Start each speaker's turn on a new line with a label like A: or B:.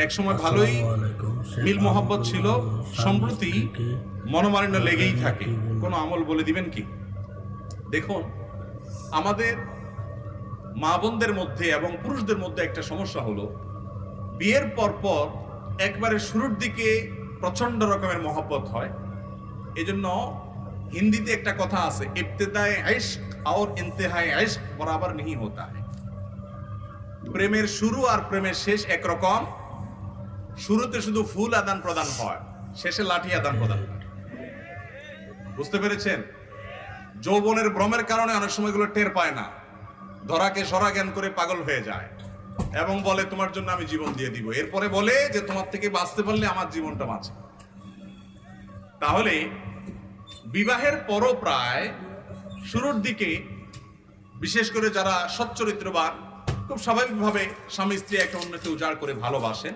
A: এক সময় ভালোই মিল মোহাব্বত ছিল, সম্প্রতি মনোমালিন্য লেগেই থাকে। কোনো আমল বলে দিবেন কি? দেখুন, আমাদের মা বোনদের মধ্যে এবং পুরুষদের মধ্যে একটা সমস্যা হলো, বিয়ের পর একবারে শুরুর দিকে প্রচন্ড রকমের মহব্বত হয়। এজন্য হিন্দিতে একটা কথা আছে, ইবতিদায়ে ইশক আর ইন্তেহায়ে ইশক বরাবর नहीं होता है। প্রেমের শুরু আর প্রেমের শেষ একরকম। শুরুতে শুধু ফুল আদান প্রদান হয়, শেষে লাঠি আদান প্রদান হয়। বুঝতে পেরেছেন? যৌবনের ভ্রমের কারণে অনেক সময় গুলো টের পায় না, ধরাকে সরা জ্ঞান করে পাগল হয়ে যায় এবং বলে তোমার জন্য আমি জীবন দিয়ে দিব। এরপরে বলে যে তোমার থেকে বাঁচতে পারলে আমার জীবনটা বাঁচে। তাহলে বিবাহের পরও প্রায় শুরুর দিকে, বিশেষ করে যারা সচ্চরিত্রবান, খুব স্বাভাবিকভাবে স্বামী স্ত্রী একটা অন্যকে উজাড় করে ভালোবাসেন।